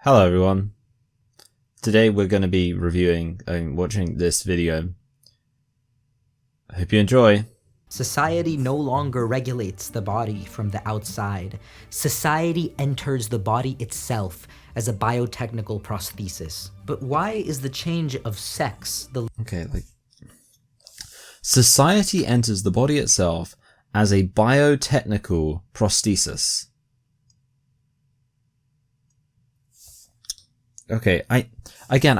Hello everyone. Today we're going to be reviewing and watching this video. I hope you enjoy. Society no longer regulates the body from the outside. Society enters the body itself as a biotechnical prosthesis. But why is the change of sex the Society enters the body itself as a biotechnical prosthesis. Okay, I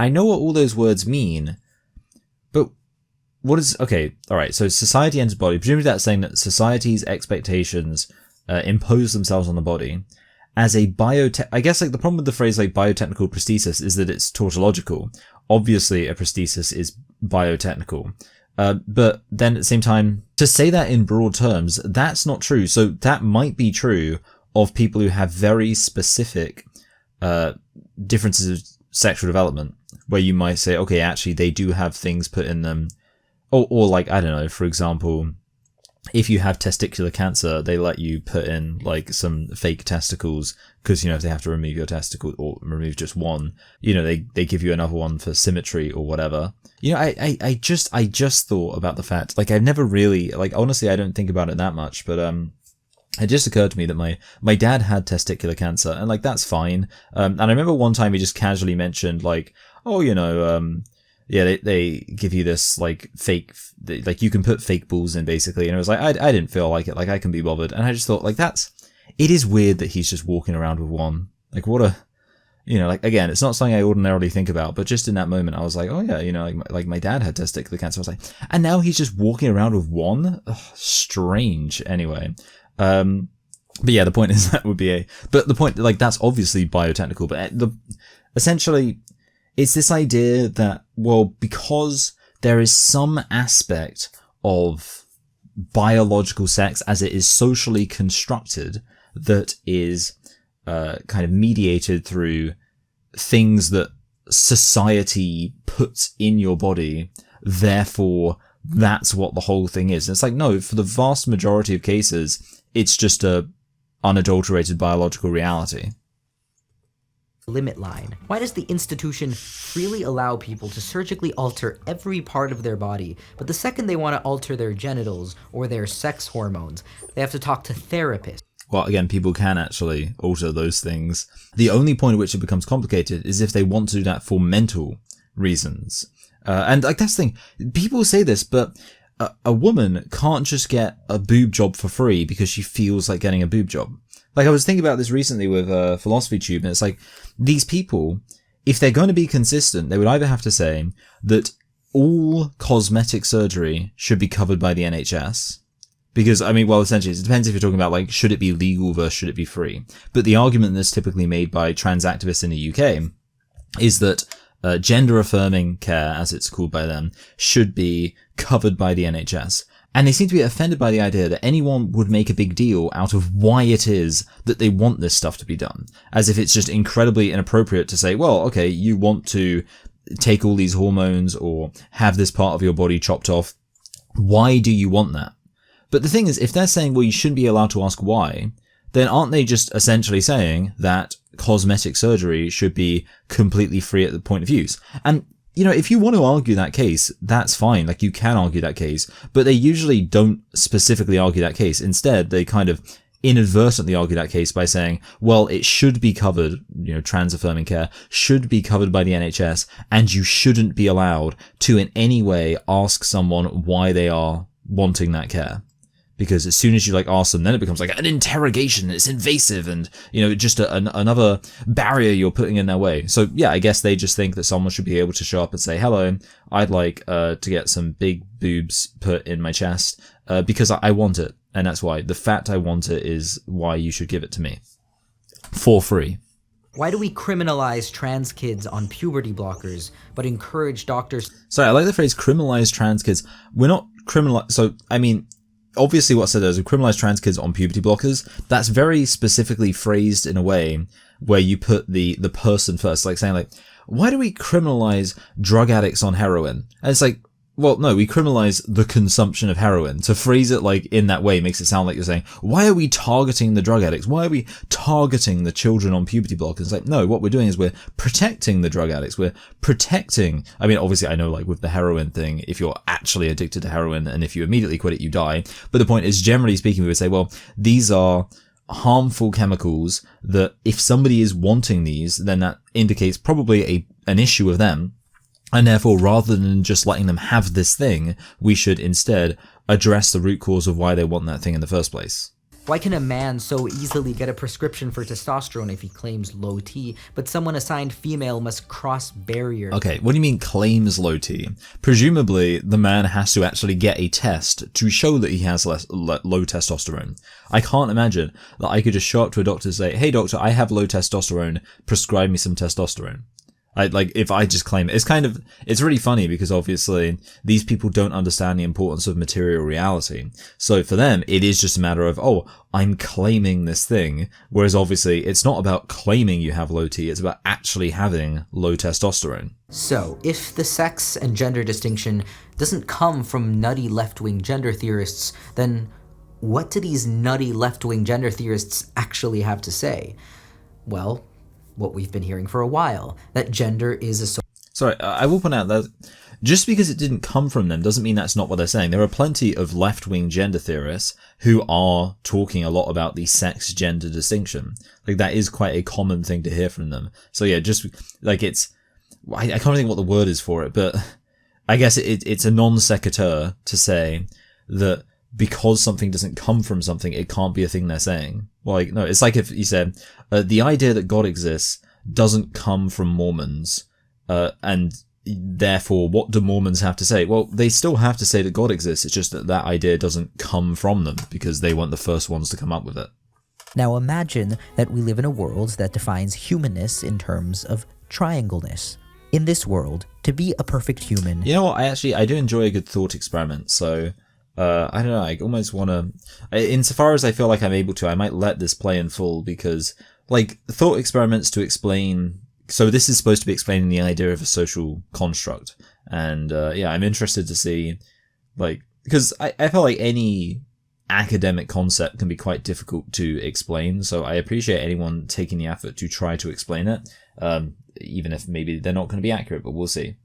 know what all those words mean, but what is, alright, so society enters body, presumably that's saying that society's expectations impose themselves on the body as a I guess the problem with the phrase biotechnical prosthesis is that it's tautological. Obviously a prosthesis is biotechnical, but then at the same time, to say that in broad terms, that's not true. So that might be true of people who have very specific differences of sexual development, where you might say, okay, actually they do have things put in them, or I don't know, for example, if you have testicular cancer, they let you put in some fake testicles because, if they have to remove your testicle or remove just one, they give you another one for symmetry or whatever. I just thought about the fact, I've never really, honestly, I don't think about it that much, but it just occurred to me that my dad had testicular cancer, and that's fine. And I remember one time he just casually mentioned they give you this fake, you can put fake balls in basically. And I was I didn't feel like it. I can be bothered. And I just thought it is weird that he's just walking around with one. What a, again, it's not something I ordinarily think about, but just in that moment I was oh yeah, my dad had testicular cancer. I was and now he's just walking around with one? Ugh, strange. Anyway. But yeah, the point is but the point, that's obviously biotechnical, but essentially it's this idea that, because there is some aspect of biological sex as it is socially constructed that is, kind of mediated through things that society puts in your body, therefore that's what the whole thing is. And it's no, for the vast majority of cases, it's just a unadulterated biological reality. limit line? Why does the institution freely allow people to surgically alter every part of their body, but the second they want to alter their genitals or their sex hormones, they have to talk to therapists? Well, again, people can actually alter those things. The only point at which it becomes complicated is if they want to do that for mental reasons. And that's the thing. People say this, but a woman can't just get a boob job for free because she feels like getting a boob job. I was thinking about this recently with Philosophy Tube, and it's these people, if they're going to be consistent, they would either have to say that all cosmetic surgery should be covered by the NHS. Because, essentially, it depends if you're talking about, should it be legal versus should it be free. But the argument that's typically made by trans activists in the UK is that gender-affirming care, as it's called by them, should be covered by the NHS. And they seem to be offended by the idea that anyone would make a big deal out of why it is that they want this stuff to be done. As if it's just incredibly inappropriate to say, well, okay, you want to take all these hormones or have this part of your body chopped off. Why do you want that? But the thing is, if they're saying, well, you shouldn't be allowed to ask why, then aren't they just essentially saying that cosmetic surgery should be completely free at the point of use? And, if you want to argue that case, that's fine. You can argue that case, but they usually don't specifically argue that case. Instead, they kind of inadvertently argue that case by saying, well, it should be covered, trans affirming care should be covered by the NHS, and you shouldn't be allowed to in any way ask someone why they are wanting that care. Because as soon as you ask them, then it becomes an interrogation. It's invasive and, just another barrier you're putting in their way. So yeah, I guess they just think that someone should be able to show up and say, hello, I'd like to get some big boobs put in my chest because I want it. And that's why. The fact I want it is why you should give it to me. For free. Why do we criminalize trans kids on puberty blockers, but encourage doctors... Sorry, I like the phrase criminalize trans kids. We're not obviously what's said there is we criminalize trans kids on puberty blockers. That's very specifically phrased in a way where you put the person first, saying why do we criminalize drug addicts on heroin? And it's well, no, we criminalize the consumption of heroin. To phrase it like in that way makes it sound like you're saying, why are we targeting the drug addicts? Why are we targeting the children on puberty blockers? It's like, no, what we're doing is we're protecting the drug addicts. We're protecting, I mean, obviously I know like with the heroin thing, if you're actually addicted to heroin and if you immediately quit it, you die. But the point is, generally speaking, we would say, well, these are harmful chemicals that if somebody is wanting these, then that indicates probably an issue with them. And therefore, rather than just letting them have this thing, we should instead address the root cause of why they want that thing in the first place. Why can a man so easily get a prescription for testosterone if he claims low T, but someone assigned female must cross barrier? Okay, what do you mean claims low T? Presumably, the man has to actually get a test to show that he has low testosterone. I can't imagine that I could just show up to a doctor and say, hey doctor, I have low testosterone, prescribe me some testosterone. If I just claim it, it's really funny because obviously these people don't understand the importance of material reality. So for them, it is just a matter of, oh, I'm claiming this thing. Whereas obviously it's not about claiming you have low T, it's about actually having low testosterone. So, if the sex and gender distinction doesn't come from nutty left-wing gender theorists, then what do these nutty left-wing gender theorists actually have to say? Well, what we've been hearing for a while, that gender is a Sorry, I will point out that just because it didn't come from them doesn't mean that's not what they're saying. There are plenty of left-wing gender theorists who are talking a lot about the sex-gender distinction. Like, that is quite a common thing to hear from them. So yeah, just, like, it's, I can't think what the word is for it, but I guess it's a non sequitur to say that because something doesn't come from something, it can't be a thing they're saying. Like, no, it's like if you said, the idea that God exists doesn't come from Mormons, and therefore, what do Mormons have to say? Well, they still have to say that God exists, it's just that that idea doesn't come from them, because they weren't the first ones to come up with it. Now imagine that we live in a world that defines humanness in terms of triangleness. In this world, to be a perfect human... You know what, I do enjoy a good thought experiment, so... I don't know, I almost want to... Insofar as I feel like I'm able to, I might let this play in full, because, like, thought experiments to explain... So this is supposed to be explaining the idea of a social construct, and yeah, I'm interested to see, like... Because I feel like any academic concept can be quite difficult to explain, so I appreciate anyone taking the effort to try to explain it, even if maybe they're not going to be accurate, but we'll see.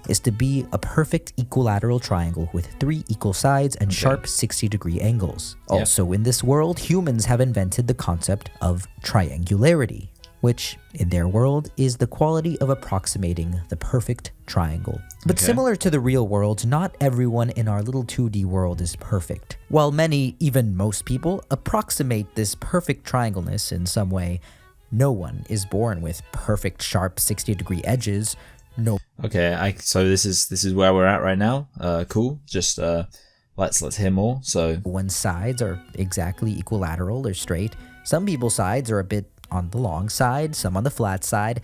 Is to be a perfect equilateral triangle with 3 equal sides and sharp 60-degree angles. Yeah. Also in this world, humans have invented the concept of triangularity, which, in their world, is the quality of approximating the perfect triangle. But similar to the real world, not everyone in our little 2D world is perfect. While many, even most people, approximate this perfect triangleness in some way, no one is born with perfect sharp 60-degree edges. No. Okay, so this is where we're at right now. Cool. Just let's hear more. So one's sides are exactly equilateral or straight. Some people's sides are a bit on the long side, some on the flat side.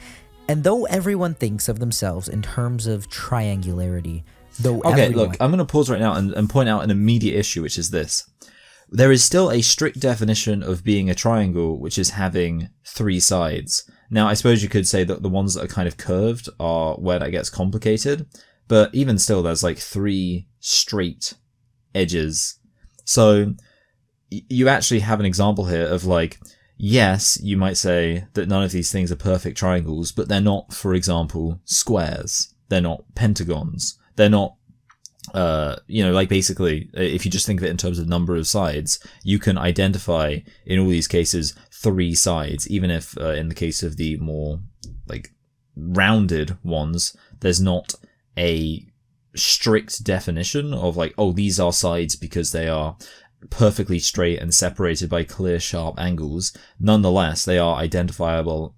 And though everyone thinks of themselves in terms of triangularity, look, I'm going to pause right now and point out an immediate issue, which is this. There is still a strict definition of being a triangle, which is having 3 sides. Now, I suppose you could say that the ones that are kind of curved are where that gets complicated, but even still, there's like 3 straight edges. So you actually have an example here of like, yes, you might say that none of these things are perfect triangles, but they're not, for example, squares. They're not pentagons. They're not, like basically, if you just think of it in terms of number of sides, you can identify in all these cases 3 sides, even if in the case of the more like rounded ones, there's not a strict definition of like, oh, these are sides because they are perfectly straight and separated by clear, sharp angles. Nonetheless, they are identifiable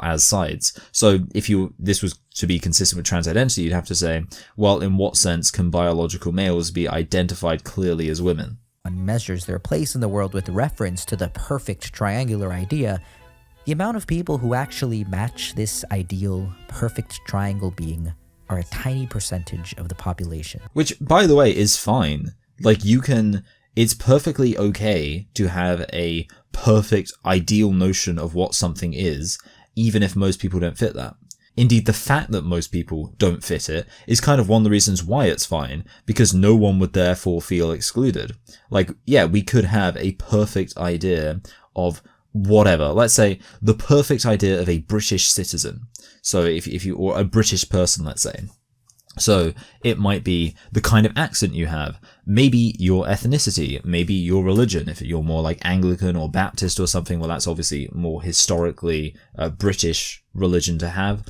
as sides. So if this was to be consistent with trans identity, you'd have to say, well, in what sense can biological males be identified clearly as women? One measures their place in the world with reference to the perfect triangular idea, the amount of people who actually match this ideal perfect triangle being are a tiny percentage of the population. Which, by the way, is fine. Like, it's perfectly okay to have a perfect ideal notion of what something is, even if most people don't fit that. Indeed, the fact that most people don't fit it is kind of one of the reasons why it's fine, because no one would therefore feel excluded. Like, yeah, we could have a perfect idea of whatever. Let's say the perfect idea of a British citizen. So if you, or a British person, let's say. So it might be the kind of accent you have, maybe your ethnicity, maybe your religion. If you're more like Anglican or Baptist or something, well, that's obviously more historically British religion to have.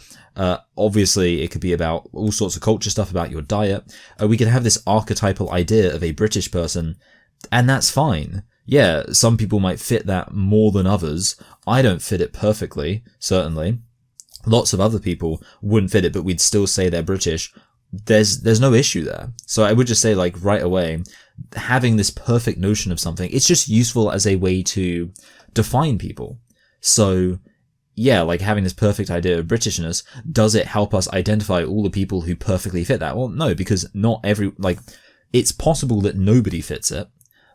Obviously, it could be about all sorts of culture stuff, about your diet. We could have this archetypal idea of a British person, and that's fine. Yeah, some people might fit that more than others. I don't fit it perfectly, certainly. Lots of other people wouldn't fit it, but we'd still say they're British. There's no issue there. So I would just say, like, right away, having this perfect notion of something, it's just useful as a way to define people. So yeah, like having this perfect idea of Britishness, does it help us identify all the people who perfectly fit that? Well, no, because it's possible that nobody fits it,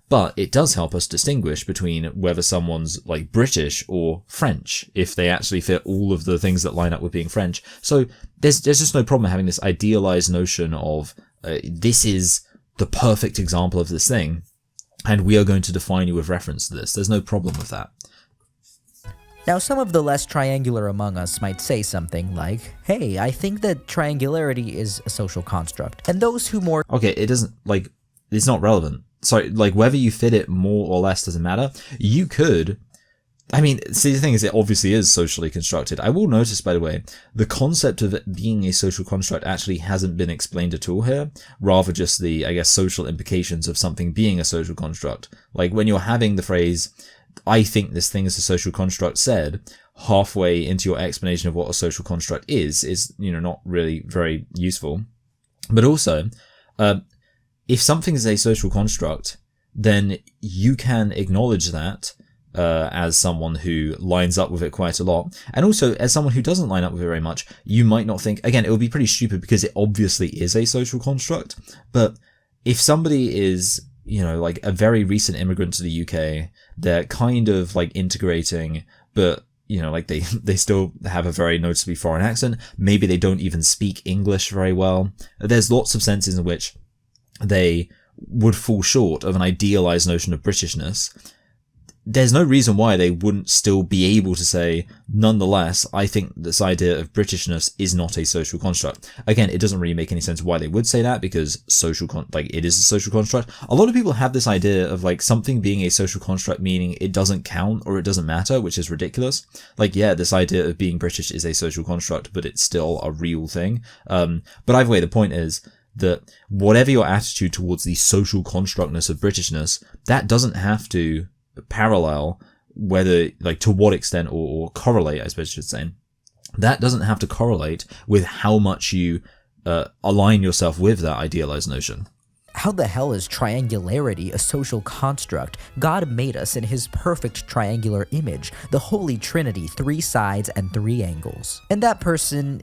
but it does help us distinguish between whether someone's like British or French, if they actually fit all of the things that line up with being French. So there's just no problem having this idealized notion of this is the perfect example of this thing, and we are going to define you with reference to this. There's no problem with that. Now, some of the less triangular among us might say something like, hey, I think that triangularity is a social construct. And those who more... Okay, it doesn't, like, it's not relevant. So, like, whether you fit it more or less doesn't matter. You could... I mean, see, the thing is, it obviously is socially constructed. I will notice, by the way, the concept of it being a social construct actually hasn't been explained at all here. Rather just the, I guess, social implications of something being a social construct. Like, when you're having the phrase... I think this thing is a social construct said halfway into your explanation of what a social construct is, not really very useful. But also, if something is a social construct, then you can acknowledge that as someone who lines up with it quite a lot. And also, as someone who doesn't line up with it very much, you might not think, again, it would be pretty stupid because it obviously is a social construct. But if somebody is... like a very recent immigrant to the UK, they're kind of like integrating, but like they still have a very noticeably foreign accent. Maybe they don't even speak English very well. There's lots of senses in which they would fall short of an idealized notion of Britishness. There's no reason why they wouldn't still be able to say, nonetheless, I think this idea of Britishness is not a social construct. Again, it doesn't really make any sense why they would say that, because it is a social construct. A lot of people have this idea of like something being a social construct meaning it doesn't count or it doesn't matter, which is ridiculous. Like, yeah, this idea of being British is a social construct, but it's still a real thing. But either way, the point is that whatever your attitude towards the social constructness of Britishness, that doesn't have to parallel whether, like, to what extent or correlate, I suppose I should say. That doesn't have to correlate with how much you align yourself with that idealized notion. How the hell is triangularity a social construct? God made us in his perfect triangular image, the Holy Trinity, 3 sides and 3 angles. And that person,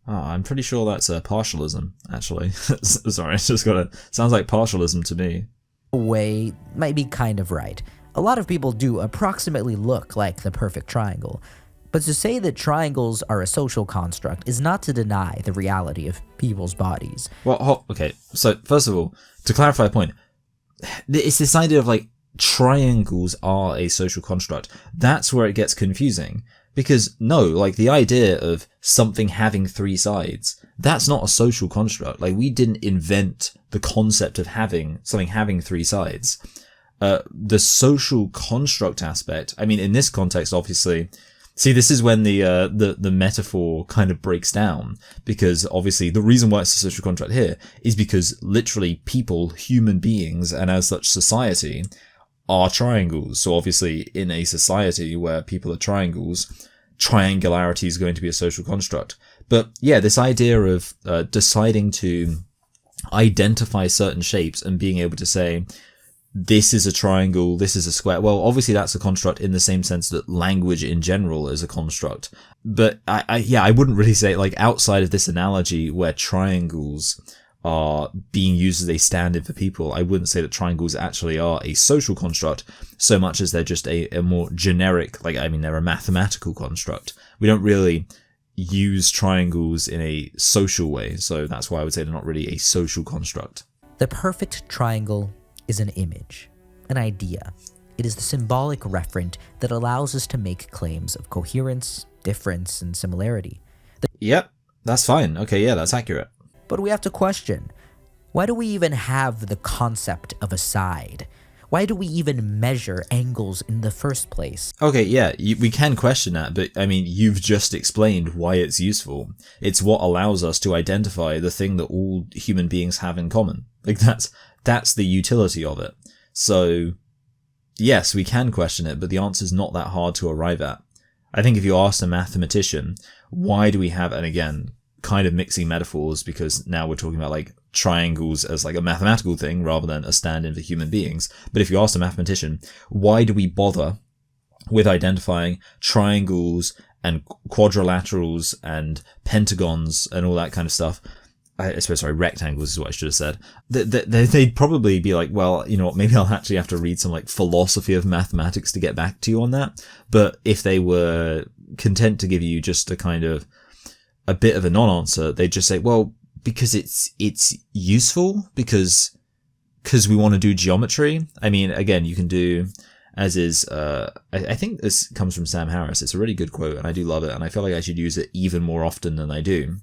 I'm pretty sure that's a partialism, actually. Sorry, it's just sounds like partialism to me. a way, might be kind of right. A lot of people do approximately look like the perfect triangle. But to say that triangles are a social construct is not to deny the reality of people's bodies. Well, okay, so first of all, to clarify a point, it's this idea of like triangles are a social construct. That's where it gets confusing. Because no, like the idea of something having 3 sides, that's not a social construct. Like we didn't invent the concept of something having 3 sides. The social construct aspect, I mean, in this context, obviously, see, this is when the metaphor kind of breaks down, because obviously the reason why it's a social contract here is because literally people, human beings, and as such society are triangles. So obviously in a society where people are triangles, triangularity is going to be a social construct. But yeah, this idea of deciding to identify certain shapes and being able to say, this is a triangle, this is a square. Well, obviously that's a construct in the same sense that language in general is a construct. But I wouldn't really say, like, outside of this analogy where triangles are being used as a stand-in for people, I wouldn't say that triangles actually are a social construct so much as they're just a more generic, like, I mean, they're a mathematical construct. We don't really use triangles in a social way. So that's why I would say they're not really a social construct. The perfect triangle is an image, an idea. It is the symbolic referent that allows us to make claims of coherence, difference, and similarity. Yep, that's fine. Okay, yeah, that's accurate. But we have to question, why do we even have the concept of a side? Why do we even measure angles in the first place? Okay, yeah, we can question that, but I mean, you've just explained why it's useful. It's what allows us to identify the thing that all human beings have in common. Like, that's the utility of it. So, yes, we can question it, but the answer's not that hard to arrive at. I think if you asked a mathematician, why do we have, and again, kind of mixing metaphors because now we're talking about like triangles as like a mathematical thing rather than a stand-in for human beings. But if you ask a mathematician, why do we bother with identifying triangles and quadrilaterals and pentagons and all that kind of stuff? I suppose, sorry, rectangles is what I should have said. They'd probably be like, well, you know what, maybe I'll actually have to read some like philosophy of mathematics to get back to you on that. But if they were content to give you just a kind of a bit of a non-answer, they'd just say, well, because it's useful, because we want to do geometry. I mean, again, you can do, as is, I think this comes from Sam Harris. It's a really good quote and I do love it. And I feel like I should use it even more often than I do.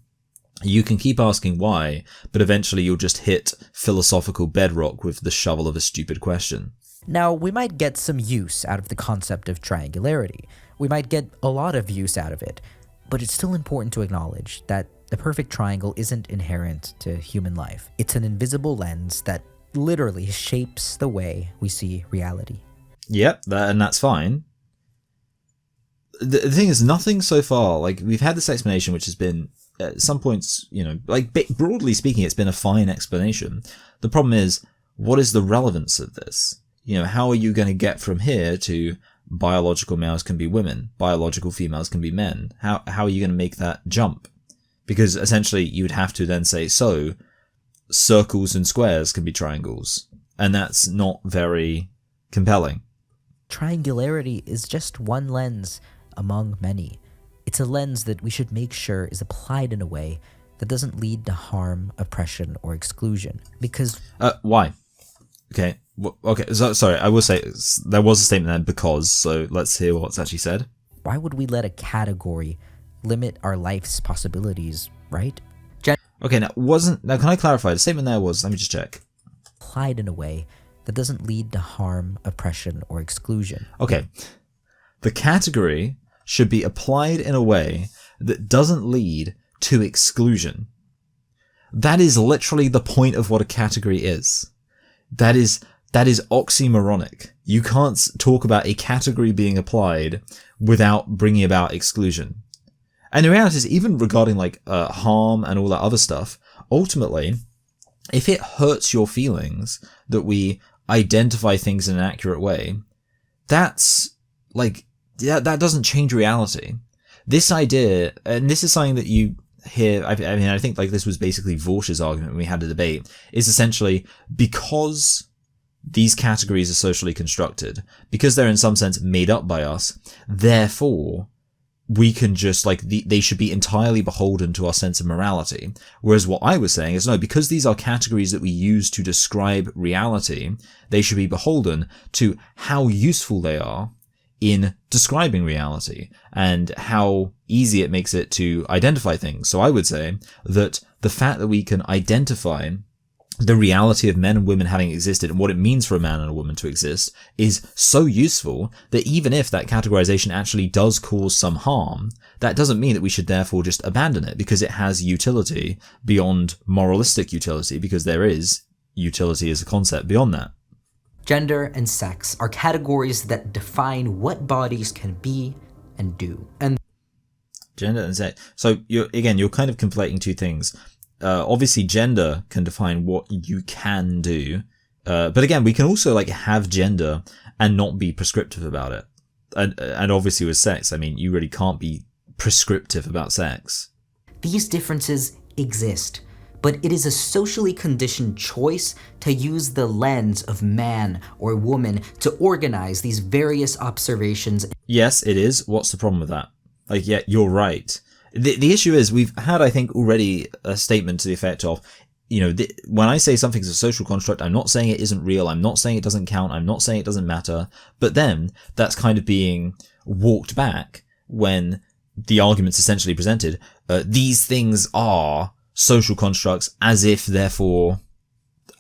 You can keep asking why, but eventually you'll just hit philosophical bedrock with the shovel of a stupid question. Now, we might get some use out of the concept of triangularity. We might get a lot of use out of it. But it's still important to acknowledge that the perfect triangle isn't inherent to human life. It's an invisible lens that literally shapes the way we see reality. Yep, and that's fine. The thing is, nothing so far, like, we've had this explanation which has been, at some points, you know, like, broadly speaking, it's been a fine explanation. The problem is, what is the relevance of this? You know, how are you going to get from here to biological males can be women, biological females can be men? How are you going to make that jump? Because essentially you would have to then say, so circles and squares can be triangles, and that's not very compelling. Triangularity is just one lens among many. It's a lens that we should make sure is applied in a way that doesn't lead to harm, oppression, or exclusion. Because why? Okay. Okay, so, sorry, I will say there was a statement there because, so let's hear what's actually said. Why would we let a category limit our life's possibilities, right? Okay, now can I clarify? The statement there was, let me just check. Applied in a way that doesn't lead to harm, oppression, or exclusion. Okay. The category should be applied in a way that doesn't lead to exclusion. That is literally the point of what a category is. That is oxymoronic. You can't talk about a category being applied without bringing about exclusion. And the reality is, even regarding like harm and all that other stuff, ultimately, if it hurts your feelings that we identify things in an accurate way, that's like, yeah, that doesn't change reality. This idea, and this is something that you hear, I mean, I think like this was basically Vorsch's argument when we had the debate, is essentially because these categories are socially constructed, because they're in some sense made up by us, therefore we can just like, they should be entirely beholden to our sense of morality. Whereas what I was saying is no, because these are categories that we use to describe reality, they should be beholden to how useful they are in describing reality and how easy it makes it to identify things. So I would say that the fact that we can identify the reality of men and women having existed and what it means for a man and a woman to exist is so useful that even if that categorization actually does cause some harm, that doesn't mean that we should therefore just abandon it, because it has utility beyond moralistic utility, because there is utility as a concept beyond that. Gender and sex are categories that define what bodies can be and do. And gender and sex. So you're kind of conflating two things. Obviously gender can define what you can do. But again, we can also like have gender and not be prescriptive about it. And obviously with sex, I mean, you really can't be prescriptive about sex. These differences exist, but it is a socially conditioned choice to use the lens of man or woman to organize these various observations. Yes, it is. What's the problem with that? Like, yeah, you're right. The issue is we've had, I think, already a statement to the effect of, when I say something's a social construct, I'm not saying it isn't real. I'm not saying it doesn't count. I'm not saying it doesn't matter. But then that's kind of being walked back when the argument's essentially presented. These things are social constructs as if therefore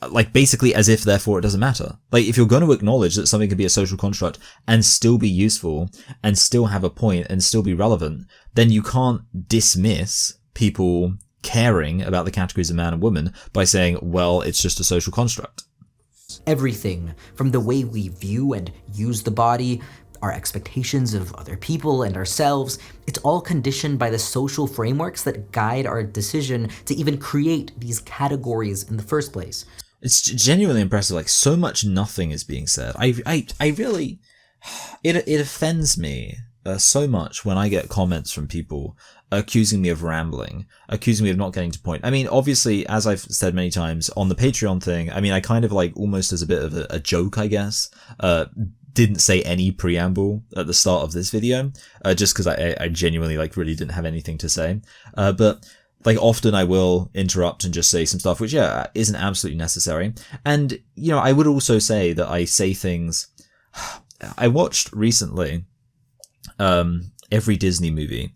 it doesn't matter. Like, if you're going to acknowledge that something can be a social construct and still be useful and still have a point and still be relevant, then you can't dismiss people caring about the categories of man and woman by saying, well, it's just a social construct. Everything from the way we view and use the body, our expectations of other people and ourselves, it's all conditioned by the social frameworks that guide our decision to even create these categories in the first place. It's genuinely impressive. Like, so much nothing is being said. I really, it offends me so much when I get comments from people accusing me of rambling, accusing me of not getting to point. I mean, obviously, as I've said many times on the Patreon thing, I mean, I kind of like almost as a bit of a joke, I guess, didn't say any preamble at the start of this video, just because I genuinely like really didn't have anything to say. But like often I will interrupt and just say some stuff which isn't absolutely necessary. And I would also say that I say things. I watched recently every Disney movie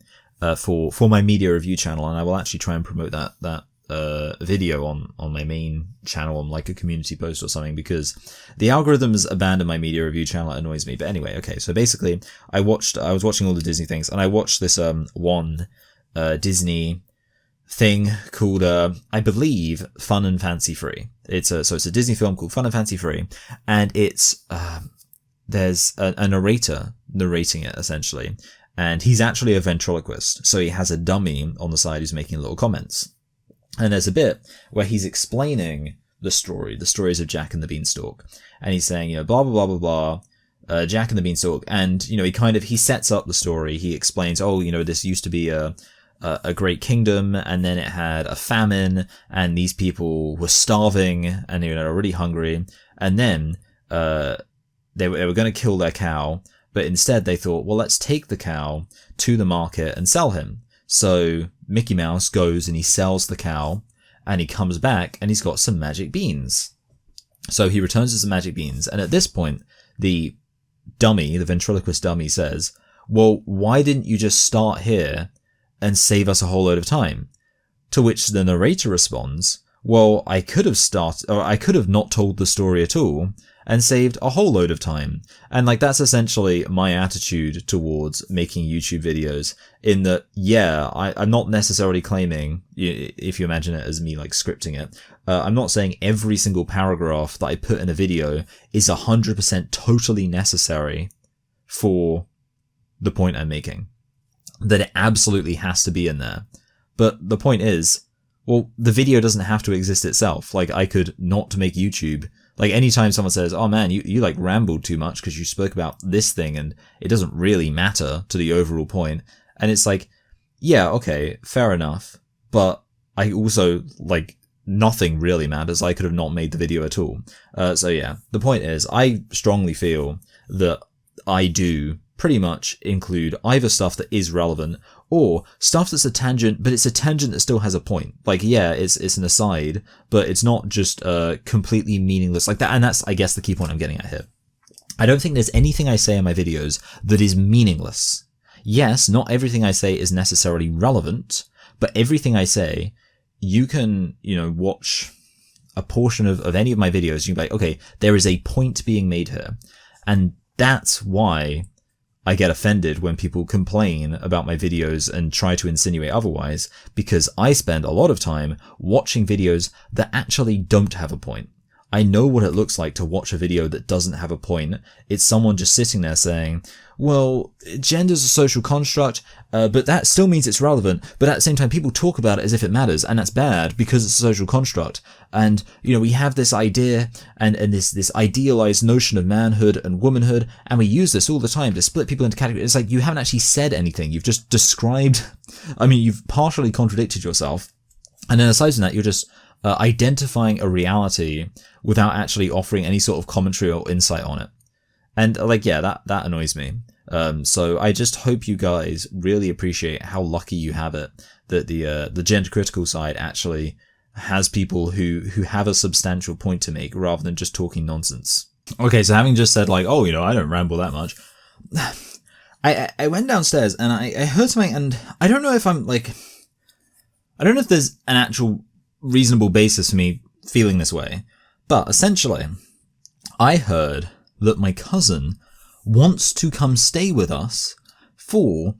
for my media review channel, and I will actually try and promote that video on my main channel on like a community post or something, because the algorithms abandon my media review channel. It annoys me. But anyway, okay, so basically I was watching all the Disney things, and I watched this one Disney thing called I believe Fun and Fancy Free. It's a Disney film called Fun and Fancy Free, and it's there's a narrator narrating it essentially, and he's actually a ventriloquist, so he has a dummy on the side who's making little comments. And there's a bit where he's explaining the stories of Jack and the Beanstalk. And he's saying, blah, blah, blah, blah, blah, Jack and the Beanstalk. And, he sets up the story. He explains, this used to be a great kingdom, and then it had a famine, and these people were starving, and they were really hungry. And then, they were going to kill their cow, but instead they thought, well, let's take the cow to the market and sell him. So Mickey Mouse goes and he sells the cow, and he comes back and he's got some magic beans. So he returns with some magic beans, and at this point, the ventriloquist dummy says, well, why didn't you just start here and save us a whole load of time? To which the narrator responds, well, I could have not told the story at all and saved a whole load of time. And like, that's essentially my attitude towards making YouTube videos, in that, I'm not necessarily claiming, if you imagine it as me like scripting it, I'm not saying every single paragraph that I put in a video is 100% totally necessary for the point I'm making, that it absolutely has to be in there. But the point is, well, the video doesn't have to exist itself. Like, I could not make YouTube. Like, anytime someone says, oh man, you like rambled too much because you spoke about this thing and it doesn't really matter to the overall point. And it's like, yeah, okay, fair enough. But I also, like, nothing really matters. I could have not made the video at all. So yeah, the point is, I strongly feel that I do pretty much include either stuff that is relevant or stuff that's a tangent, but it's a tangent that still has a point. Like, yeah, it's an aside, but it's not just completely meaningless like that. And that's, I guess, the key point I'm getting at here. I don't think there's anything I say in my videos that is meaningless. Yes, not everything I say is necessarily relevant, but everything I say, you can, watch a portion of any of my videos. You can be like, okay, there is a point being made here. And that's why I get offended when people complain about my videos and try to insinuate otherwise, because I spend a lot of time watching videos that actually don't have a point. I know what it looks like to watch a video that doesn't have a point. It's someone just sitting there saying, well, gender's a social construct, but that still means it's relevant. But at the same time, people talk about it as if it matters, and that's bad because it's a social construct. And, we have this idea and this idealized notion of manhood and womanhood, and we use this all the time to split people into categories. It's like, you haven't actually said anything. You've just described, you've partially contradicted yourself. And then aside from that, you're just identifying a reality without actually offering any sort of commentary or insight on it. And that annoys me. So I just hope you guys really appreciate how lucky you have it that the gender critical side actually has people who have a substantial point to make rather than just talking nonsense. Okay, so having just said like, oh, I don't ramble that much. I went downstairs and I heard something, and I don't know if I don't know if there's an actual reasonable basis for me feeling this way, but essentially, I heard that my cousin wants to come stay with us for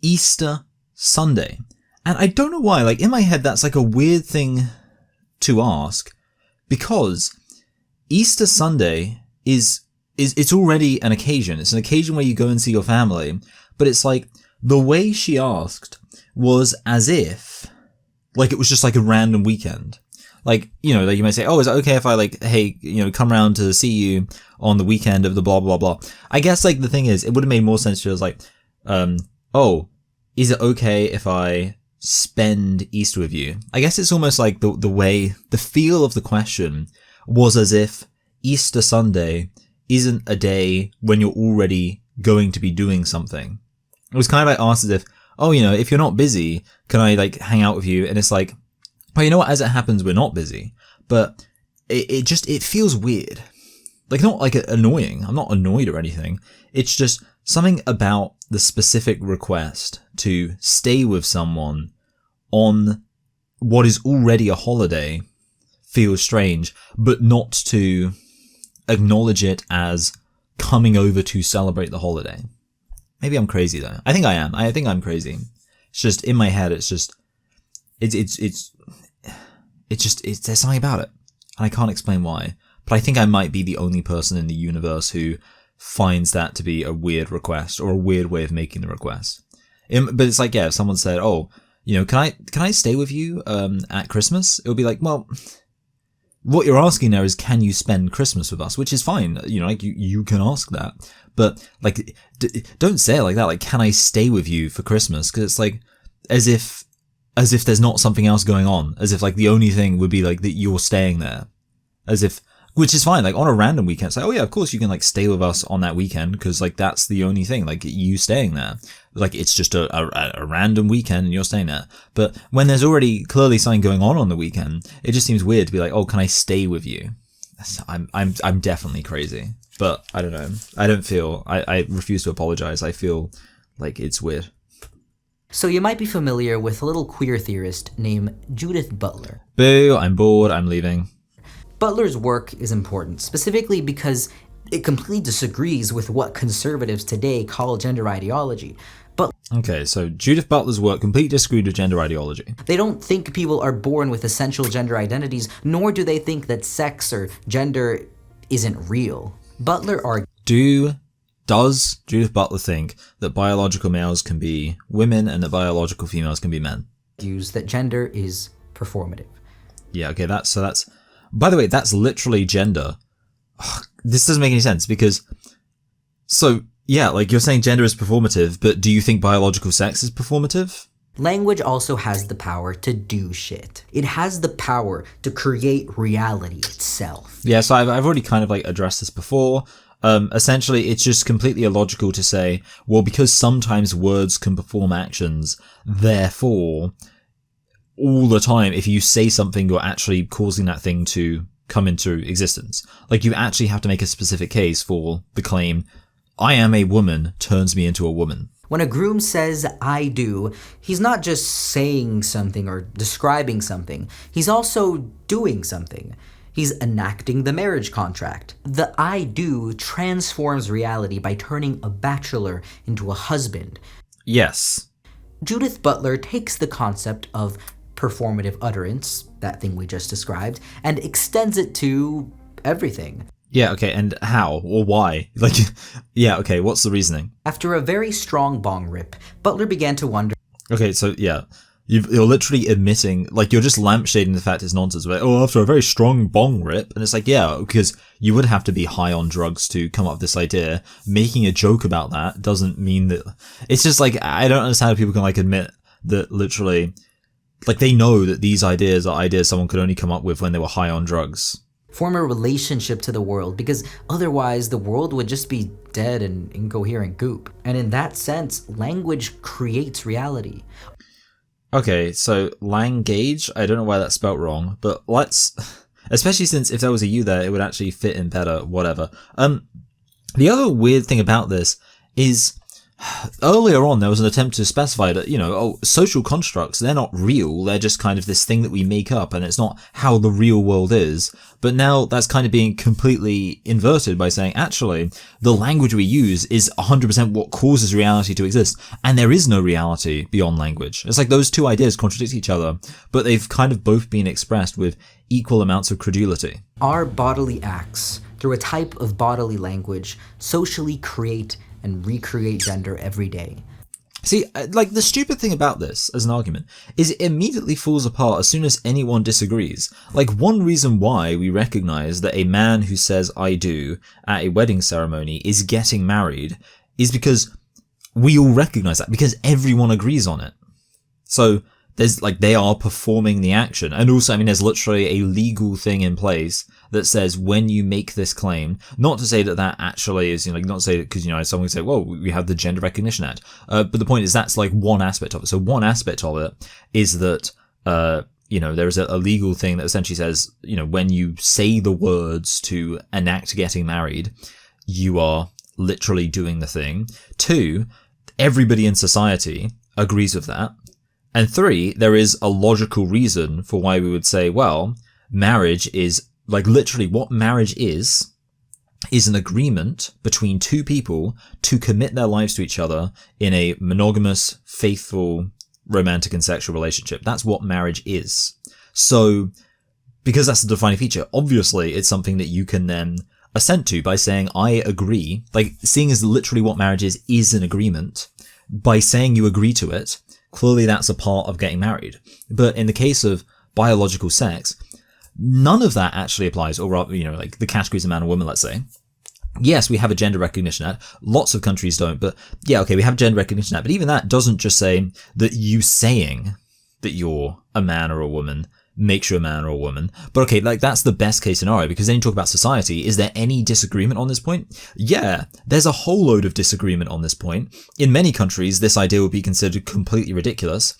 Easter Sunday. And I don't know why, in my head, that's a weird thing to ask, because Easter Sunday it's already an occasion. It's an occasion where you go and see your family, but it's the way she asked was as if it was just a random weekend. You may say, oh, is it okay if I hey, come around to see you on the weekend of the blah, blah, blah. I guess the thing is, it would have made more sense to us oh, is it okay if I spend Easter with you? I guess it's almost the way, the feel of the question was as if Easter Sunday isn't a day when you're already going to be doing something. It was kind of asked as if, oh, if you're not busy, can I hang out with you? And it's well, you know what? As it happens, we're not busy, but it feels weird. Not annoying. I'm not annoyed or anything. It's just something about the specific request to stay with someone on what is already a holiday feels strange, but not to acknowledge it as coming over to celebrate the holiday. Maybe I'm crazy though. I think I am. I think I'm crazy. It's just in my head. It's just, there's something about it, and I can't explain why. But I think I might be the only person in the universe who finds that to be a weird request or a weird way of making the request. But it's if someone said, "Oh, can I stay with you at Christmas?" It would be well, what you're asking there is, can you spend Christmas with us? Which is fine. You can ask that, but don't say it like that. Can I stay with you for Christmas? Because it's as if there's not something else going on. As if the only thing would be that you're staying there. As if, which is fine. On a random weekend, it's oh yeah, of course you can stay with us on that weekend because that's the only thing. You staying there. It's just a random weekend and you're staying there. But when there's already clearly something going on the weekend, it just seems weird to be oh, can I stay with you? I'm definitely crazy. But I don't know. I refuse to apologize. I feel it's weird. So you might be familiar with a little queer theorist named Judith Butler. Boo, I'm bored, I'm leaving. Butler's work is important, specifically because it completely disagrees with what conservatives today call gender ideology. But okay, so Judith Butler's work completely disagreed with gender ideology. They don't think people are born with essential gender identities, nor do they think that sex or gender isn't real. Butler argues, does Judith Butler think that biological males can be women and that biological females can be men? That gender is performative. Yeah, okay, that's, by the way, that's literally gender. Ugh, this doesn't make any sense because, so, yeah, you're saying gender is performative, but do you think biological sex is performative? Language also has the power to do shit. It has the power to create reality itself. Yeah, so I've already kind of addressed this before. Essentially, it's just completely illogical to say, well, because sometimes words can perform actions, therefore, all the time, if you say something, you're actually causing that thing to come into existence. You actually have to make a specific case for the claim, I am a woman turns me into a woman. When a groom says, I do, he's not just saying something or describing something. He's also doing something. He's enacting the marriage contract. The I do transforms reality by turning a bachelor into a husband. Yes. Judith Butler takes the concept of performative utterance, that thing we just described, and extends it to everything. Yeah, okay, and how? Or why? Yeah, okay, what's the reasoning? After a very strong bong rip, Butler began to wonder... Okay, so, yeah. You're literally admitting, you're just lampshading the fact it's nonsense. After a very strong bong rip. And it's yeah, because you would have to be high on drugs to come up with this idea. Making a joke about that doesn't mean that... It's just I don't understand how people can admit that literally... they know that these ideas are ideas someone could only come up with when they were high on drugs. form a relationship to the world, because otherwise the world would just be dead and incoherent goop. And in that sense, language creates reality. Okay, so language, I don't know why that's spelt wrong, but let's, especially since if there was a U there, it would actually fit in better, whatever. The other weird thing about this is, earlier on, there was an attempt to specify that, social constructs, they're not real, they're just kind of this thing that we make up, and it's not how the real world is. But now that's kind of being completely inverted by saying, actually, the language we use is 100% what causes reality to exist, and there is no reality beyond language. It's like those two ideas contradict each other, but they've kind of both been expressed with equal amounts of credulity. Our bodily acts, through a type of bodily language, socially create and recreate gender every day. See, like, the stupid thing about this, as an argument, is it immediately falls apart as soon as anyone disagrees. Like, one reason why we recognize that a man who says "I do" at a wedding ceremony is getting married is because we all recognize that, because everyone agrees on it. So, there's, like, they are performing the action. And also, I mean, there's literally a legal thing in place that says when you make this claim, not to say that that actually is, not to say that because, someone would say, well, we have the Gender Recognition Act. But the point is that's like one aspect of it. So one aspect of it is that, there is a legal thing that essentially says, when you say the words to enact getting married, you are literally doing the thing. 2, everybody in society agrees with that. And 3, there is a logical reason for why we would say, well, marriage is, like, literally what marriage is an agreement between two people to commit their lives to each other in a monogamous, faithful, romantic and sexual relationship. That's what marriage is. So, because that's the defining feature, obviously it's something that you can then assent to by saying, I agree. Like, seeing as literally what marriage is an agreement, by saying you agree to it, clearly that's a part of getting married. But in the case of biological sex, none of that actually applies, or rather, like the categories of man and woman, let's say. Yes, we have a Gender Recognition Act. Lots of countries don't, but yeah, okay, we have a Gender Recognition Act, but even that doesn't just say that you saying that you're a man or a woman makes you a man or a woman. But okay, like, that's the best case scenario, because then you talk about society. Is there any disagreement on this point? Yeah, there's a whole load of disagreement on this point. In many countries, this idea would be considered completely ridiculous.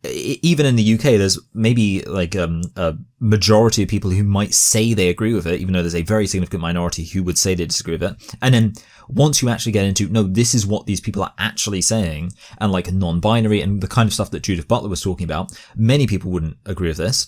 Even in the UK, there's maybe like a majority of people who might say they agree with it, even though there's a very significant minority who would say they disagree with it. And then once you actually get into, no, this is what these people are actually saying, and like non-binary and the kind of stuff that Judith Butler was talking about, many people wouldn't agree with this.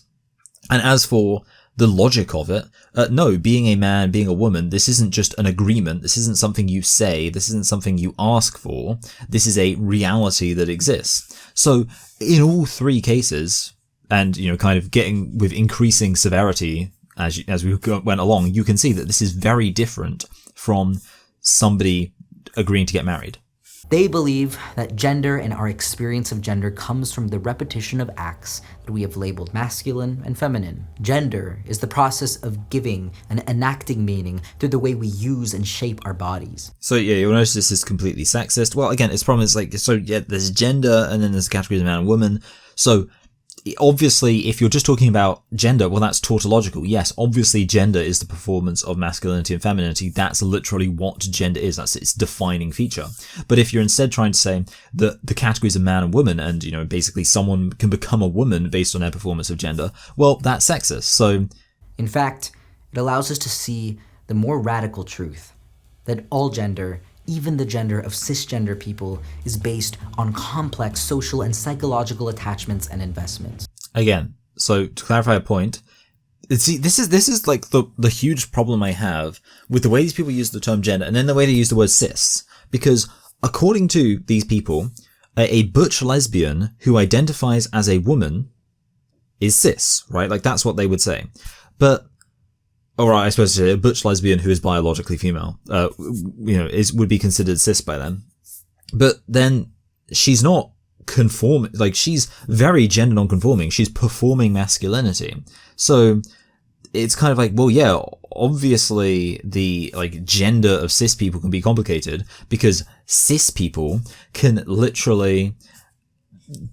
And as for the logic of it, no, being a man, being a woman, this isn't just an agreement. This isn't something you say. This isn't something you ask for. This is a reality that exists. So in all 3 cases, and, kind of getting with increasing severity as we went along, you can see that this is very different from somebody agreeing to get married. They believe that gender and our experience of gender comes from the repetition of acts that we have labeled masculine and feminine. Gender is the process of giving and enacting meaning through the way we use and shape our bodies. So yeah, you'll notice this is completely sexist. Well, again, its problem is like, so yeah, there's gender and then there's categories of man and woman. So obviously, if you're just talking about gender, well, that's tautological. Yes, obviously gender is the performance of masculinity and femininity. That's literally what gender is. That's its defining feature. But if you're instead trying to say that the categories of man and woman, and, basically someone can become a woman based on their performance of gender, well, that's sexist. So, in fact, it allows us to see the more radical truth that all gender, even the gender of cisgender people, is based on complex social and psychological attachments and investments. Again, so to clarify a point, see, this is like the huge problem I have with the way these people use the term gender and then the way they use the word cis. Because according to these people, a butch lesbian who identifies as a woman is cis, right? Like, that's what they would say. But or I suppose a butch lesbian who is biologically female, would be considered cis by them. But then she's not conforming, like, she's very gender non-conforming. She's performing masculinity. So it's kind of like, well, yeah, obviously the, like, gender of cis people can be complicated because cis people can literally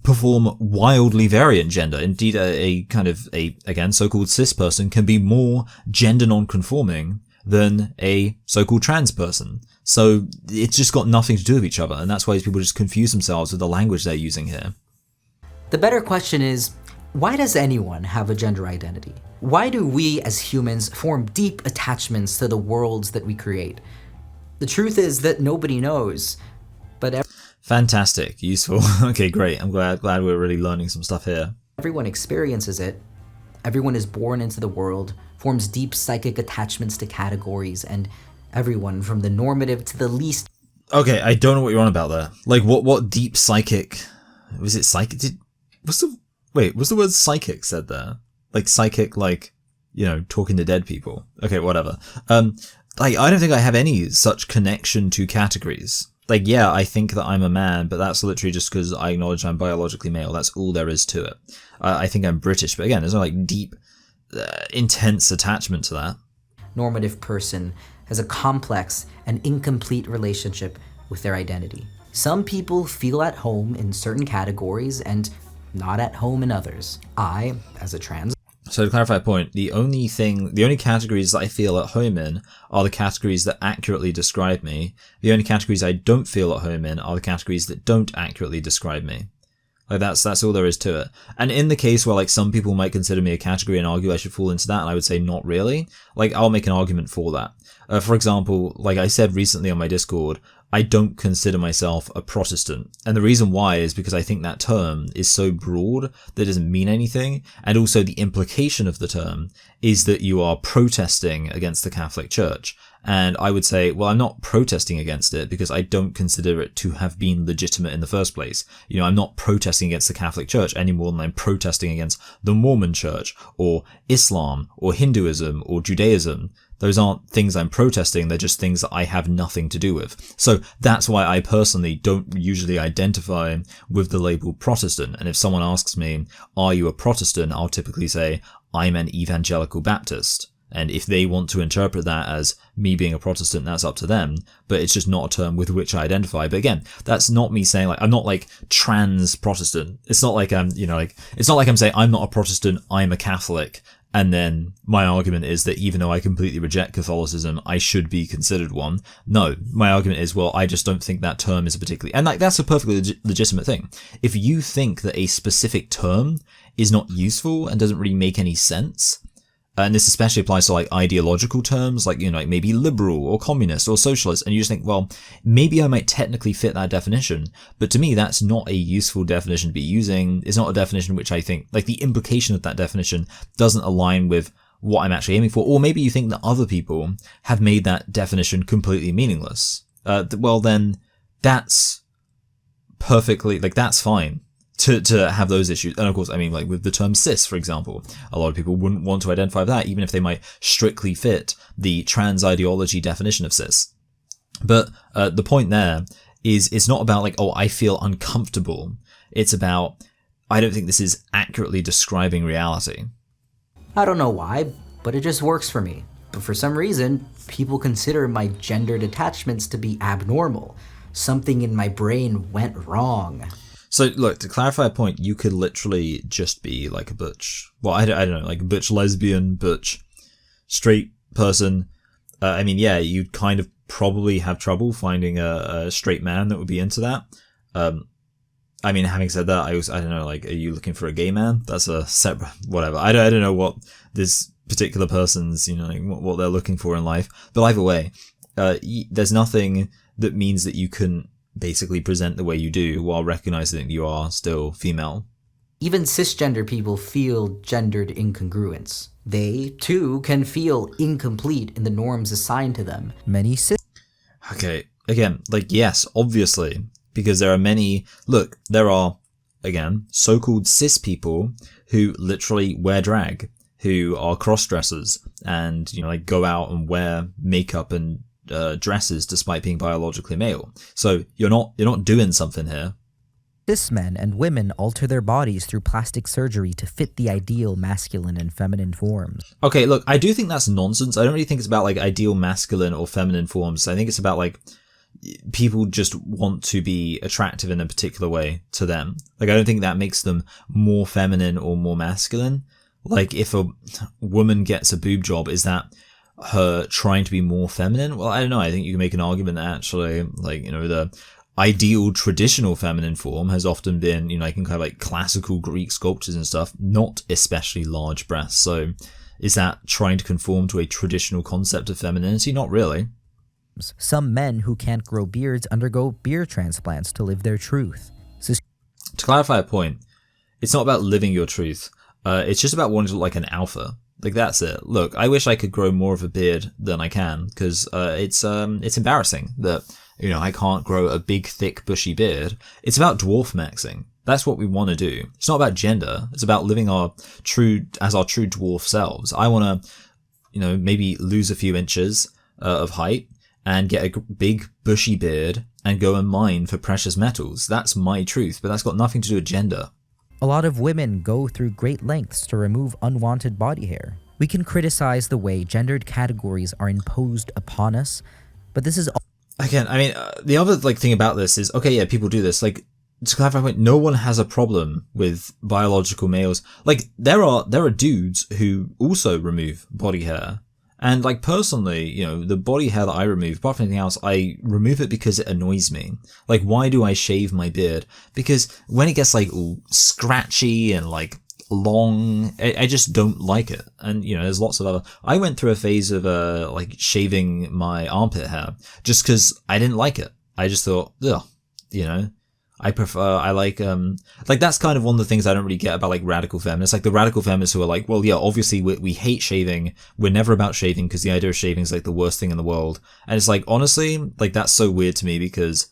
perform wildly variant gender. Indeed, a kind of again, so-called cis person can be more gender non-conforming than a so-called trans person. So it's just got nothing to do with each other, and that's why people just confuse themselves with the language they're using here. The better question is, why does anyone have a gender identity? Why do we as humans form deep attachments to the worlds that we create? The truth is that nobody knows, but Fantastic, useful. Okay, great. I'm glad we're really learning some stuff here. everyone experiences it. Everyone is born into the world, forms deep psychic attachments to categories, and everyone from the normative to the least. Okay, I don't know what you're on about there. Like, what deep psychic... Was it psychic? Was the word psychic said there? Like, psychic, like, you know, talking to dead people. Okay, whatever. Like, I don't think I have any such connection to categories. Like, yeah, I think that I'm a man, but that's literally just because I acknowledge I'm biologically male. That's all there is to it. I think I'm British, but again, there's no, like, deep, intense attachment to that. Normative person has a complex and incomplete relationship with their identity. Some people feel at home in certain categories and not at home in others. I, as a trans... So to clarify a point, the only categories that I feel at home in are the categories that accurately describe me. The only categories I don't feel at home in are the categories that don't accurately describe me. Like that's all there is to it. And in the case where like some people might consider me a category and argue I should fall into that, and I would say not really, like I'll make an argument for that. For example, like I said recently on my Discord, I don't consider myself a Protestant. And the reason why is because I think that term is so broad that it doesn't mean anything. And also the implication of the term is that you are protesting against the Catholic Church. And I would say, well, I'm not protesting against it because I don't consider it to have been legitimate in the first place. You know, I'm not protesting against the Catholic Church any more than I'm protesting against the Mormon Church or Islam or Hinduism or Judaism. Those aren't things I'm protesting, they're just things that I have nothing to do with. So that's why I personally don't usually identify with the label Protestant. And if someone asks me, are you a Protestant? I'll typically say, I'm an evangelical Baptist. And if they want to interpret that as me being a Protestant, that's up to them. But it's just not a term with which I identify. But again, that's not me saying like, I'm not like trans Protestant. It's not like it's not like I'm saying I'm not a Protestant, I'm a Catholic. And then my argument is that even though I completely reject Catholicism, I should be considered one. No, my argument is, well, I just don't think that term is a particularly... And like that's a perfectly legitimate thing. If you think that a specific term is not useful and doesn't really make any sense, and this especially applies to like ideological terms, like, you know, like maybe liberal or communist or socialist, and you just think, well, maybe I might technically fit that definition, but to me, that's not a useful definition to be using. It's not a definition which I think, like the implication of that definition doesn't align with what I'm actually aiming for, or maybe you think that other people have made that definition completely meaningless. Well, then that's perfectly, like that's fine. To have those issues. And of course, I mean, like with the term cis, for example, a lot of people wouldn't want to identify with that, even if they might strictly fit the trans ideology definition of cis. But the point there is it's not about like, oh, I feel uncomfortable. It's about, I don't think this is accurately describing reality. I don't know why, but it just works for me. But for some reason, people consider my gendered attachments to be abnormal. Something in my brain went wrong. So, look, to clarify a point, you could literally just be like a butch. Well, I don't know, like a butch lesbian, butch straight person. I mean, yeah, you'd kind of probably have trouble finding a straight man that would be into that. I mean, having said that, I don't know, like, are you looking for a gay man? That's a separate, whatever. I don't know what this particular person's, you know, like, what they're looking for in life. But either way, there's nothing that means that you can basically present the way you do while recognizing that you are still female. Even cisgender people feel gendered incongruence. They, too, can feel incomplete in the norms assigned to them. Many cis... Okay, again, like, yes, obviously, because there are many... Look, there are, again, so-called cis people who literally wear drag, who are cross-dressers, and, you know, like, go out and wear makeup and dresses despite being biologically male. So you're not doing something here. Cis men and women alter their bodies through plastic surgery to fit the ideal masculine and feminine forms. Okay, look, I do think that's nonsense. I don't really think it's about like ideal masculine or feminine forms. I think it's about like people just want to be attractive in a particular way to them. Like, I don't think that makes them more feminine or more masculine. Like, if a woman gets a boob job, is that her trying to be more feminine? Well, I don't know. I think you can make an argument that actually, like, you know, the ideal traditional feminine form has often been, you know, like in kind of like classical Greek sculptures and stuff, not especially large breasts. So is that trying to conform to a traditional concept of femininity? Not really. Some men who can't grow beards undergo beard transplants to live their truth. To clarify a point, it's not about living your truth. It's just about wanting to look like an alpha. Like, that's it. Look, I wish I could grow more of a beard than I can, because it's embarrassing that, you know, I can't grow a big, thick, bushy beard. It's about dwarf maxing. That's what we want to do. It's not about gender. It's about living our true dwarf selves. I want to, you know, maybe lose a few inches of height and get a big, bushy beard and go and mine for precious metals. That's my truth, but that's got nothing to do with gender. A lot of women go through great lengths to remove unwanted body hair. We can criticize the way gendered categories are imposed upon us, but this is Again, I mean, the other thing about this is, okay, yeah, people do this. Like, to clarify a point, no one has a problem with biological males. Like, there are dudes who also remove body hair. And, like, personally, you know, the body hair that I remove, apart from anything else, I remove it because it annoys me. Like, why do I shave my beard? Because when it gets, like, all scratchy and, like, long, I just don't like it. And, you know, there's lots of other... I went through a phase of, like, shaving my armpit hair just because I didn't like it. I just thought, ugh, you know... I like that's kind of one of the things I don't really get about, like, radical feminists. Like, the radical feminists who are like, well, yeah, obviously we hate shaving. We're never about shaving because the idea of shaving is, like, the worst thing in the world. And it's like, honestly, like, that's so weird to me because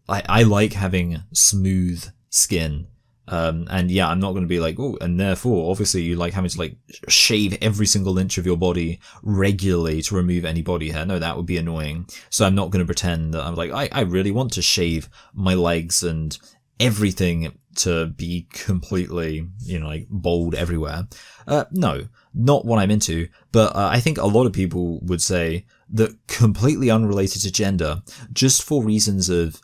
I like having smooth skin. And yeah, I'm not going to be like, oh, and therefore, obviously, you like having to, like, shave every single inch of your body regularly to remove any body hair. No, that would be annoying. So I'm not going to pretend that I'm like, I really want to shave my legs and everything to be completely, you know, like, bald everywhere. No, not what I'm into. But I think a lot of people would say that completely unrelated to gender, just for reasons of,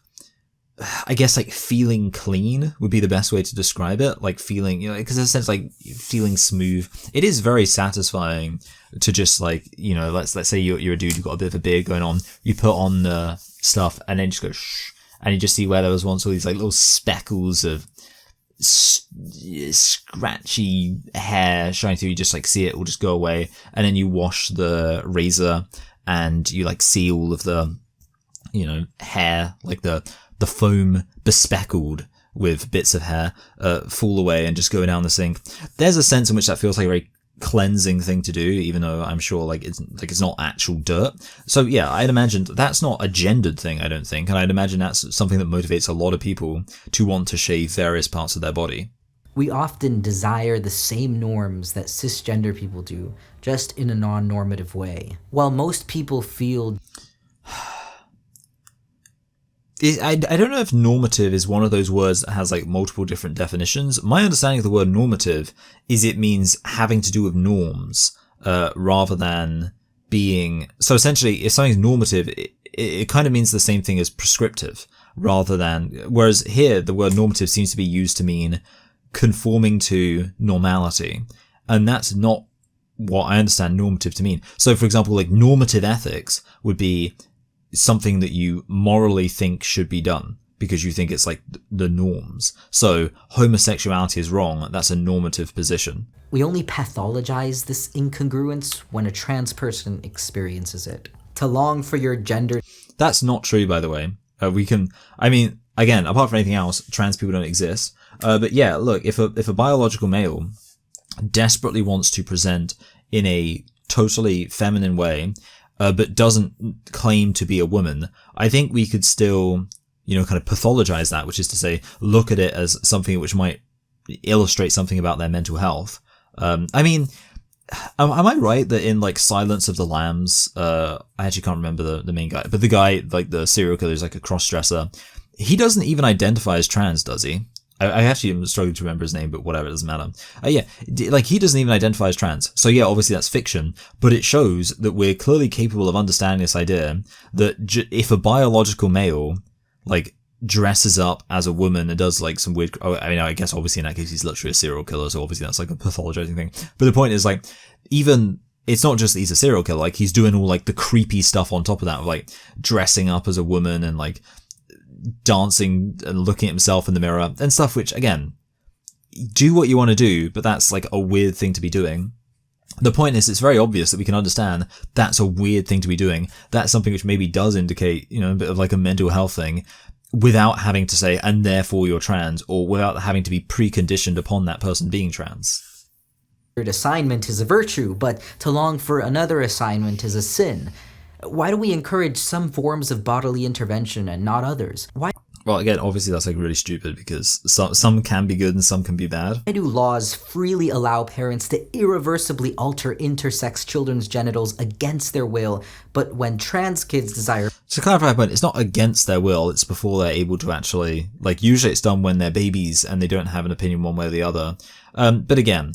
I guess, like, feeling clean would be the best way to describe it. Like, feeling, you know, because in a sense, like, feeling smooth. It is very satisfying to just, like, you know, let's say you're a dude, you've got a bit of a beard going on, you put on the stuff and then just go shh, and you just see where there was once all these, like, little speckles of scratchy hair shining through. You just, like, see it will just go away, and then you wash the razor and you, like, see all of the, you know, hair, like the foam bespeckled with bits of hair fall away and just go down the sink. There's a sense in which that feels like a very cleansing thing to do, even though I'm sure, like, it's not actual dirt. So yeah, I'd imagine that's not a gendered thing, I don't think, and I'd imagine that's something that motivates a lot of people to want to shave various parts of their body. We often desire the same norms that cisgender people do, just in a non-normative way. While most people feel... I don't know if normative is one of those words that has, like, multiple different definitions. My understanding of the word normative is it means having to do with norms, rather than being... So essentially, if something's normative, it kind of means the same thing as prescriptive, rather than... Whereas here, the word normative seems to be used to mean conforming to normality. And that's not what I understand normative to mean. So, for example, like, normative ethics would be something that you morally think should be done because you think it's, like, the norms. So homosexuality is wrong. That's a normative position. We only pathologize this incongruence when a trans person experiences it. To long for your gender... That's not true, by the way. I mean, again, apart from anything else, trans people don't exist. But yeah, look, if a biological male desperately wants to present in a totally feminine way, but doesn't claim to be a woman, I think we could still, you know, kind of pathologize that, which is to say, look at it as something which might illustrate something about their mental health. I mean, am I right that in, like, Silence of the Lambs, I actually can't remember the main guy, but the guy, like, the serial killer is, like, a cross-dresser. He doesn't even identify as trans, does he? I actually am struggling to remember his name, but whatever, it doesn't matter. Yeah, like he doesn't even identify as trans. So yeah, obviously that's fiction, but it shows that we're clearly capable of understanding this idea that if a biological male, like, dresses up as a woman and does like some weird, I guess obviously in that case he's literally a serial killer, so obviously that's like a pathologizing thing. But the point is, like, even, it's not just that he's a serial killer, like he's doing all like the creepy stuff on top of that, of like dressing up as a woman and like dancing and looking at himself in the mirror and stuff, which again, do what you want to do, but that's like a weird thing to be doing. The point is, it's very obvious that we can understand that's a weird thing to be doing. That's something which maybe does indicate, a bit of like a mental health thing, without having to say, and therefore you're trans, or without having to be preconditioned upon that person being trans. Assignment is a virtue, but to long for another assignment is a sin. Why do we encourage some forms of bodily intervention and not others? Why Well, again, obviously that's like really stupid, because some can be good and some can be bad. do laws freely allow parents to irreversibly alter intersex children's genitals against their will, but when trans kids desire... To clarify, but it's not against their will, it's before they're able to actually, like, usually it's done when they're babies and they don't have an opinion one way or the other. But again,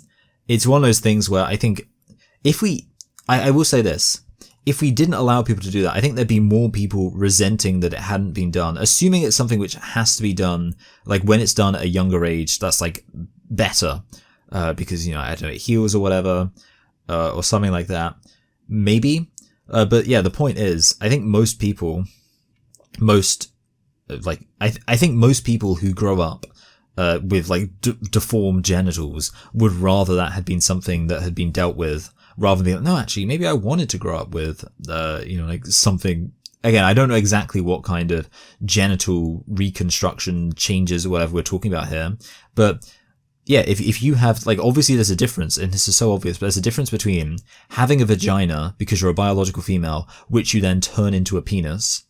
it's one of those things where I think I will say this, if we didn't allow people to do that, I think there'd be more people resenting that it hadn't been done, assuming it's something which has to be done, like when it's done at a younger age, that's like better, because, I don't know, it heals or whatever, or something like that. Maybe. But yeah, the point is, I think most people, I think most people who grow up with like deformed genitals would rather that had been something that had been dealt with, rather than being like, no, actually, maybe I wanted to grow up with, like something. Again, I don't know exactly what kind of genital reconstruction changes or whatever we're talking about here, but yeah, if you have, like, obviously there's a difference, and this is so obvious, but there's a difference between having a vagina because you're a biological female, which you then turn into a penis,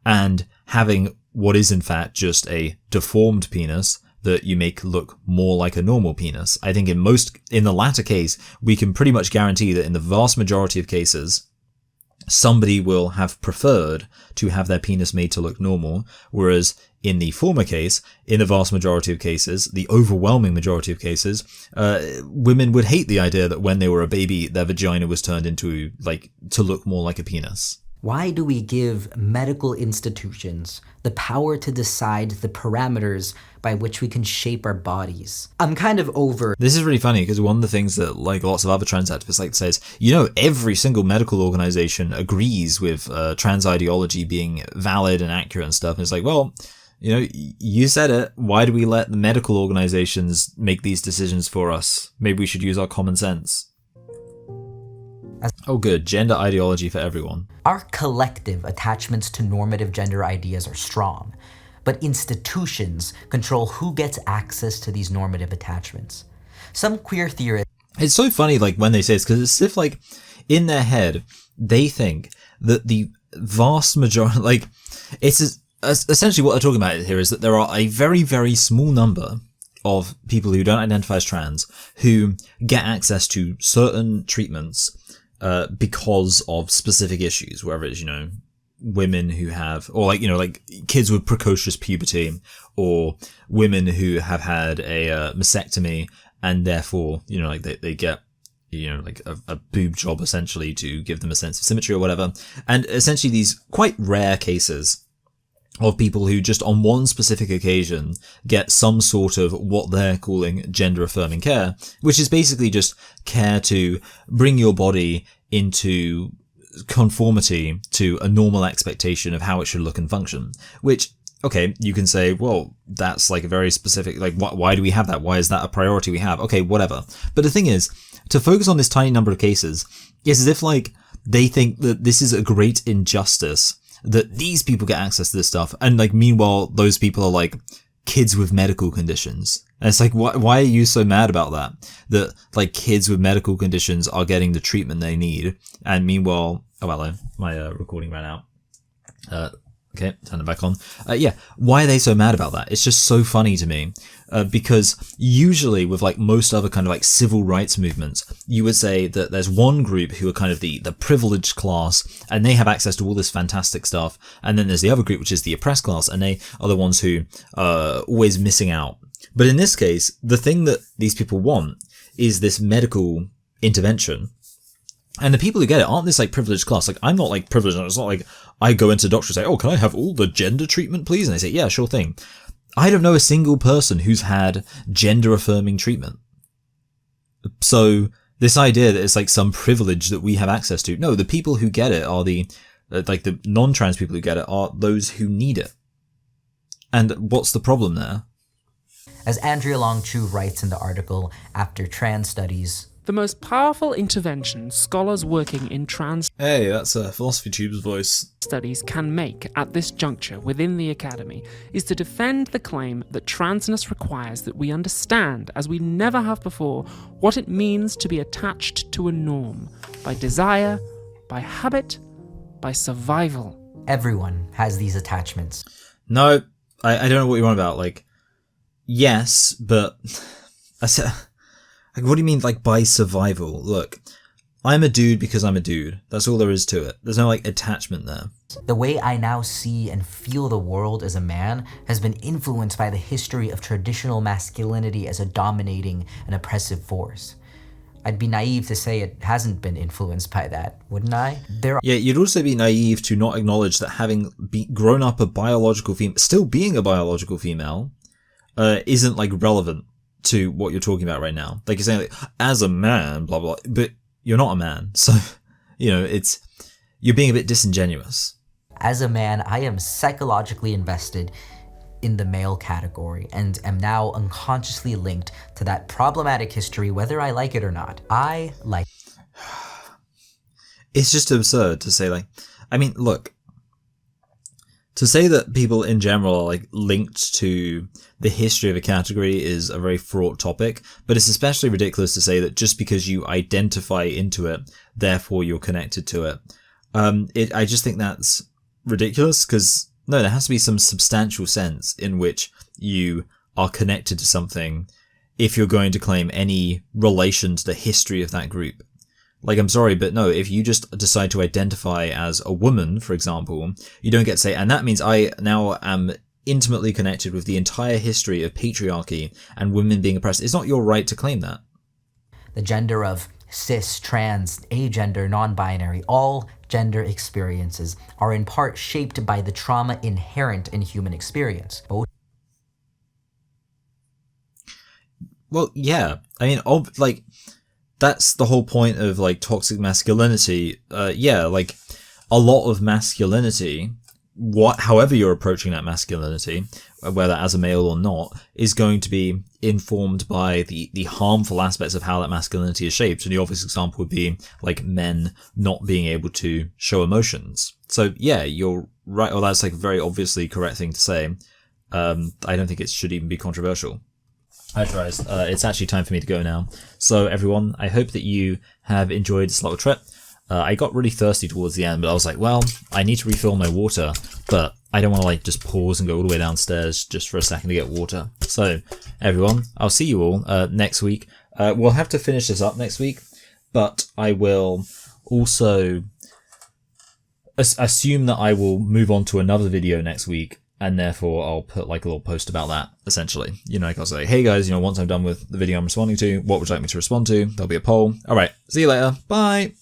and having what is in fact just a deformed penis that you make look more like a normal penis. I think in the latter case, we can pretty much guarantee that in the vast majority of cases, somebody will have preferred to have their penis made to look normal, whereas in the former case, in the vast majority of cases, the overwhelming majority of cases, women would hate the idea that when they were a baby, their vagina was turned into, like, to look more like a penis. Why do we give medical institutions the power to decide the parameters by which we can shape our bodies? I'm kind of over... This is really funny, because one of the things that, like, lots of other trans activists like to say is, every single medical organization agrees with trans ideology being valid and accurate and stuff. And it's like, well, you said it. Why do we let the medical organizations make these decisions for us? Maybe we should use our common sense. Oh good, gender ideology for everyone. Our collective attachments to normative gender ideas are strong, but institutions control who gets access to these normative attachments. Some queer theorists... It's so funny, like, when they say this, because it's as if, like, in their head, they think that the vast majority, like, it's essentially what they're talking about here is that there are a very, very small number of people who don't identify as trans who get access to certain treatments because of specific issues, whether it's, women who have, or like kids with precocious puberty, or women who have had a mastectomy and therefore, they get, like a boob job essentially to give them a sense of symmetry or whatever. And essentially these quite rare cases of people who just on one specific occasion get some sort of what they're calling gender affirming care, which is basically just care to bring your body into conformity to a normal expectation of how it should look and function. Which, okay, you can say, well, that's like a very specific, like, why do we have that? Why is that a priority we have? Okay, whatever. But the thing is, to focus on this tiny number of cases is as if, like, they think that this is a great injustice that these people get access to this stuff, and, like, meanwhile those people are like kids with medical conditions. And it's like, why are you so mad about that like kids with medical conditions are getting the treatment they need, and meanwhile, my recording ran out. Okay, turn it back on. Yeah, why are they so mad about that? It's just so funny to me, because usually with, like, most other kind of, like, civil rights movements, you would say that there's one group who are kind of the privileged class, and they have access to all this fantastic stuff, and then there's the other group, which is the oppressed class, and they are the ones who are always missing out. But in this case, the thing that these people want is this medical intervention. And the people who get it aren't this like privileged class. Like, I'm not like privileged. It's not like I go into doctors and say, oh, can I have all the gender treatment, please? And they say, yeah, sure thing. I don't know a single person who's had gender affirming treatment. So this idea that it's like some privilege that we have access to. No, the people who get it are the non-trans people who get it are those who need it. And what's the problem there? As Andrea Long Chu writes in the article, after trans studies, the most powerful intervention scholars working in trans Hey, that's Philosophy Tube's voice. studies can make at this juncture within the Academy is to defend the claim that transness requires that we understand, as we never have before, what it means to be attached to a norm, by desire, by habit, by survival. everyone has these attachments. No, I don't know what you're on about. Like, yes, but I said, like, what do you mean, like, by survival? Look, I'm a dude because I'm a dude. That's all there is to it. There's no, like, attachment there. The way I now see and feel the world as a man has been influenced by the history of traditional masculinity as a dominating and oppressive force. I'd be naive to say it hasn't been influenced by that, wouldn't I? Yeah, you'd also be naive to not acknowledge that having grown up a biological female, still being a biological female, isn't, like, relevant to what you're talking about right now. Like, you're saying, like, as a man, blah, blah, but you're not a man. So, you know, you're being a bit disingenuous. As a man, I am psychologically invested in the male category and am now unconsciously linked to that problematic history whether I like it or not. I like It's just absurd to say, like, I mean, look, to say that people in general are, like, linked to the history of a category is a very fraught topic, but it's especially ridiculous to say that just because you identify into it, therefore you're connected to it. I just think that's ridiculous, because no, there has to be some substantial sense in which you are connected to something if you're going to claim any relation to the history of that group. Like, I'm sorry, but no, if you just decide to identify as a woman, for example, you don't get to say, and that means I now am intimately connected with the entire history of patriarchy and women being oppressed. It's not your right to claim that. the gender of cis, trans, agender, non-binary, all gender experiences are in part shaped by the trauma inherent in human experience. Both Well, yeah. I mean, like, that's the whole point of, like, toxic masculinity. Yeah, like, a lot of masculinity, however you're approaching that masculinity, whether as a male or not, is going to be informed by the harmful aspects of how that masculinity is shaped. And the obvious example would be, like, men not being able to show emotions. So, yeah, you're right. Well, that's, like, a very obviously correct thing to say. I don't think it should even be controversial. Hi, guys. It's actually time for me to go now. So, everyone, I hope that you have enjoyed this little trip. I got really thirsty towards the end, but I was like, well, I need to refill my water, but I don't want to, like, just pause and go all the way downstairs just for a second to get water. So, everyone, I'll see you all next week. We'll have to finish this up next week, but I will also assume that I will move on to another video next week, and therefore I'll put, like, a little post about that, essentially. You know, like, I'll say, hey guys, you know, once I'm done with the video I'm responding to, what would you like me to respond to? There'll be a poll. Alright, see you later. Bye!